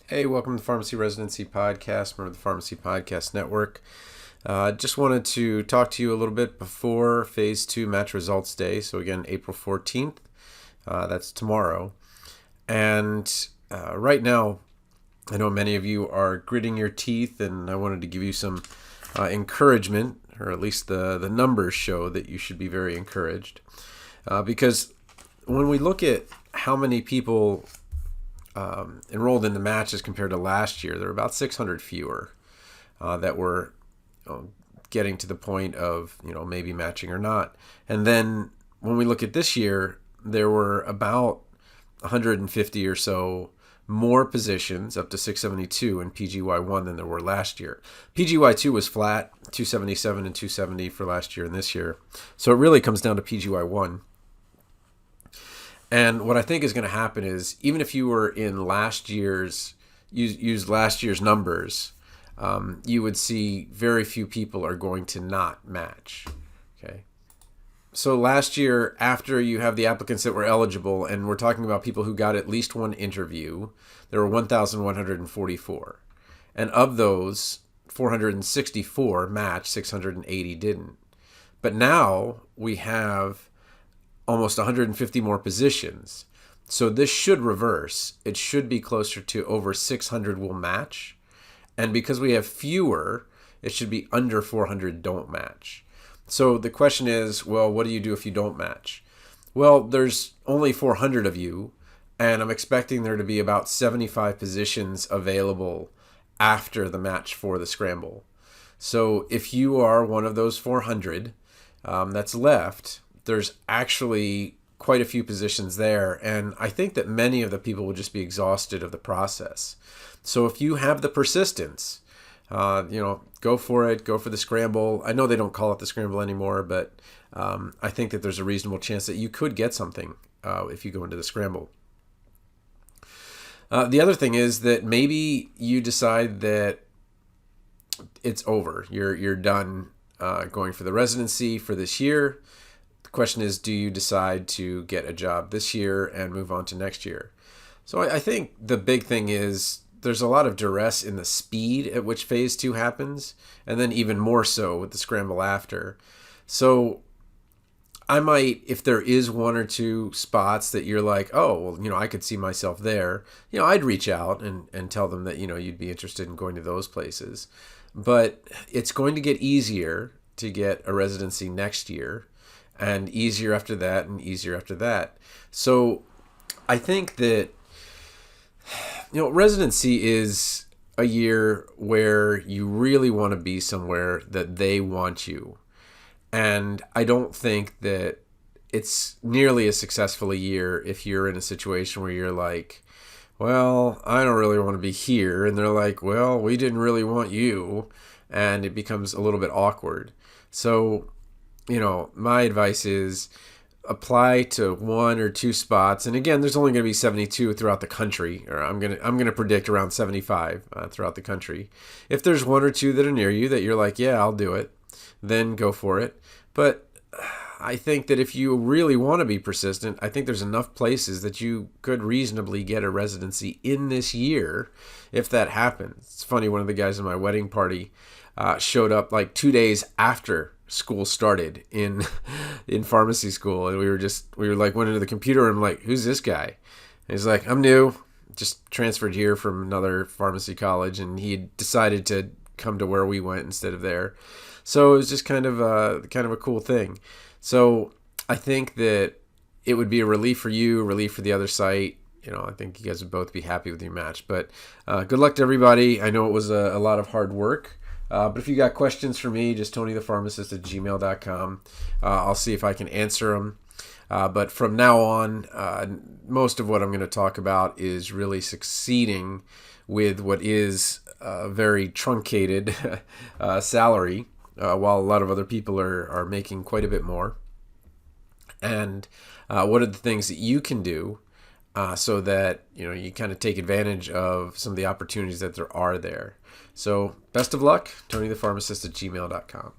Hey, welcome to the Pharmacy Residency Podcast, member of the Pharmacy Podcast Network. Just wanted to talk to you a little bit before Phase 2 Match Results Day. So again, April 14th, that's tomorrow. And right now, I know many of you are gritting your teeth, and I wanted to give you some encouragement, or at least the numbers show that you should be very encouraged. Because when we look at how many people enrolled in the matches compared to last year, there were about 600 fewer that were getting to the point of maybe matching or not. And then when we look at this year, there were about 150 or so more positions, up to 672 in PGY1 than there were last year. PGY2 was flat, 277 and 270 for last year and this year. So it really comes down to PGY1. And what I think is going to happen is, even if you were in last year's, use last year's numbers, you would see very few people are going to not match. Okay. So last year, after you have the applicants that were eligible, and we're talking about people who got at least one interview, there were 1,144. And of those, 464 matched, 680 didn't. But now we have almost 150 more positions. So this should reverse. It should be closer to over 600 will match. And because we have fewer, it should be under 400 don't match. So the question is, well, what do you do if you don't match? Well, there's only 400 of you, and I'm expecting there to be about 75 positions available after the match for the scramble. So if you are one of those 400 that's left, there's actually quite a few positions there. And I think that many of the people will just be exhausted of the process. So if you have the persistence, go for it, go for the scramble. I know they don't call it the scramble anymore, but I think that there's a reasonable chance that you could get something if you go into the scramble. The other thing is that maybe you decide that it's over. You're done going for the residency for this year. The question is, do you decide to get a job this year and move on to next year? So I think the big thing is there's a lot of duress in the speed at which phase 2 happens, and then even more so with the scramble after. So I might, if there is one or two spots that you're like, oh, well, I could see myself there, I'd reach out and tell them that, you'd be interested in going to those places. But it's going to get easier to get a residency next year, and easier after that, and easier after that. So I think that, residency is a year where you really want to be somewhere that they want you. And I don't think that it's nearly as successful a year if you're in a situation where you're like, well, I don't really want to be here. And they're like, well, we didn't really want you. And it becomes a little bit awkward. So my advice is apply to one or two spots. And again, there's only going to be 72 throughout the country, or I'm going to predict around 75 throughout the country. If there's one or two that are near you that you're like, yeah, I'll do it, then go for it. But I think that if you really want to be persistent, I think there's enough places that you could reasonably get a residency in this year if that happens. It's funny, one of the guys in my wedding party showed up like 2 days after school started in pharmacy school, and we were like, went into the computer and I'm like, who's this guy? And he's like, I'm new, just transferred here from another pharmacy college, and he had decided to come to where we went instead of there. So it was just kind of a cool thing. So I think that it would be a relief for you, a relief for the other site. I think you guys would both be happy with your match. But good luck to everybody. I know it was a lot of hard work. But if you got questions for me, just TonyThePharmacist@gmail.com. I'll see if I can answer them. But from now on, most of what I'm going to talk about is really succeeding with what is a very truncated salary, while a lot of other people are making quite a bit more. And what are the things that you can do so that you kind of take advantage of some of the opportunities that there are there. So best of luck, TonyThePharmacist@gmail.com.